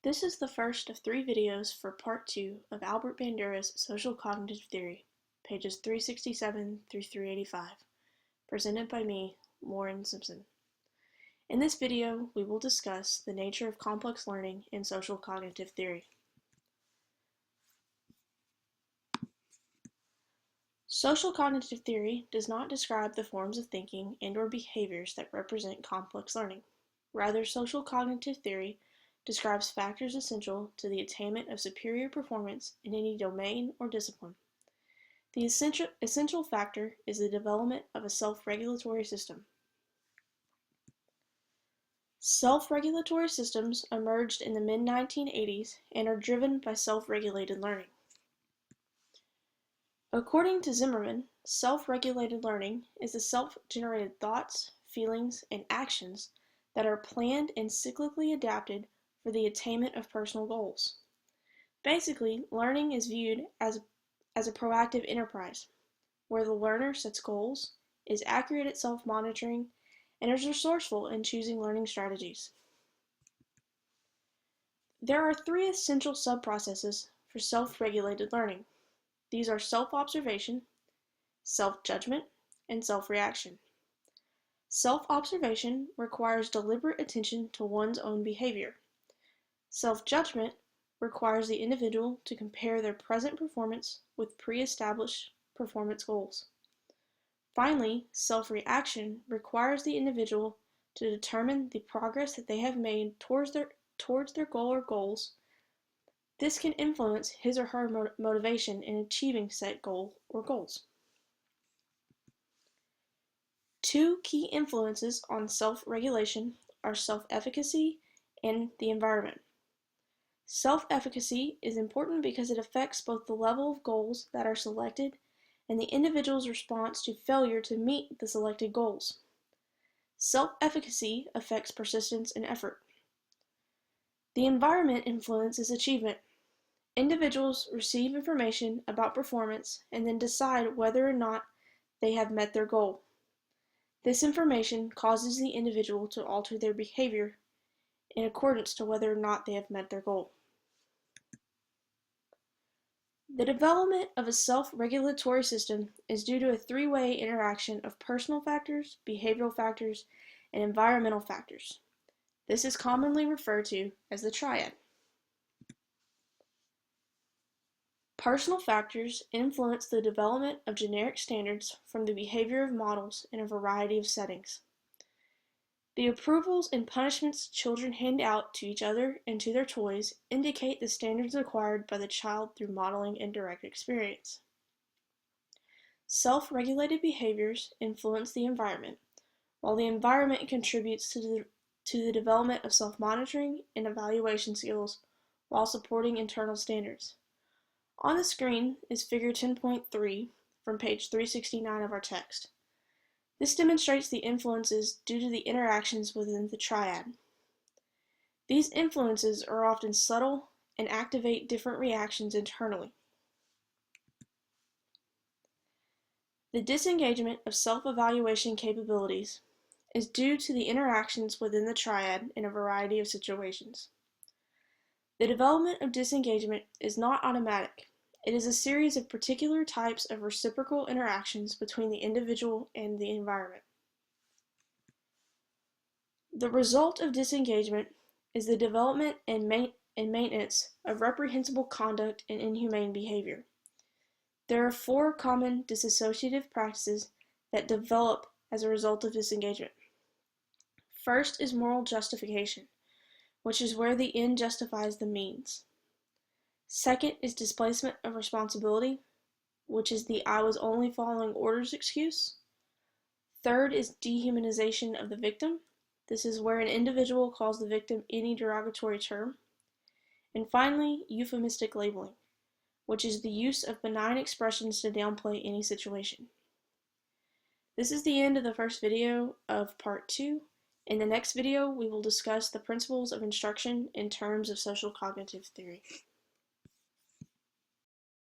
This is the first of 3 videos for Part 2 of Albert Bandura's Social Cognitive Theory, pages 367 through 385, presented by me, Lauren Simpson. In this video, we will discuss the nature of complex learning in social cognitive theory. Social cognitive theory does not describe the forms of thinking and/or behaviors that represent complex learning. Rather, social cognitive theory describes factors essential to the attainment of superior performance in any domain or discipline. The essential factor is the development of a self-regulatory system. Self-regulatory systems emerged in the mid-1980s and are driven by self-regulated learning. According to Zimmerman, self-regulated learning is the self-generated thoughts, feelings, and actions that are planned and cyclically adapted for the attainment of personal goals. Basically, learning is viewed as a proactive enterprise, where the learner sets goals, is accurate at self-monitoring, and is resourceful in choosing learning strategies. There are 3 essential sub-processes for self-regulated learning. These are self-observation, self-judgment, and self-reaction. Self-observation requires deliberate attention to one's own behavior. Self-judgment requires the individual to compare their present performance with pre-established performance goals. Finally, self-reaction requires the individual to determine the progress that they have made towards their goal or goals. This can influence his or her motivation in achieving said goal or goals. 2 key influences on self-regulation are self-efficacy and the environment. Self-efficacy is important because it affects both the level of goals that are selected and the individual's response to failure to meet the selected goals. Self-efficacy affects persistence and effort. The environment influences achievement. Individuals receive information about performance and then decide whether or not they have met their goal. This information causes the individual to alter their behavior in accordance to whether or not they have met their goal. The development of a self-regulatory system is due to a 3-way interaction of personal factors, behavioral factors, and environmental factors. This is commonly referred to as the triad. Personal factors influence the development of generic standards from the behavior of models in a variety of settings. The approvals and punishments children hand out to each other and to their toys indicate the standards acquired by the child through modeling and direct experience. Self-regulated behaviors influence the environment, while the environment contributes to the development of self-monitoring and evaluation skills while supporting internal standards. On the screen is Figure 10.3 from page 369 of our text. This demonstrates the influences due to the interactions within the triad. These influences are often subtle and activate different reactions internally. The disengagement of self-evaluation capabilities is due to the interactions within the triad in a variety of situations. The development of disengagement is not automatic. It is a series of particular types of reciprocal interactions between the individual and the environment. The result of disengagement is the development and maintenance of reprehensible conduct and inhumane behavior. There are 4 common dissociative practices that develop as a result of disengagement. First is moral justification, which is where the end justifies the means. Second is displacement of responsibility, which is the "I was only following orders" excuse. Third is dehumanization of the victim. This is where an individual calls the victim any derogatory term. And finally, euphemistic labeling, which is the use of benign expressions to downplay any situation. This is the end of the first video of Part 2. In the next video, we will discuss the principles of instruction in terms of social cognitive theory.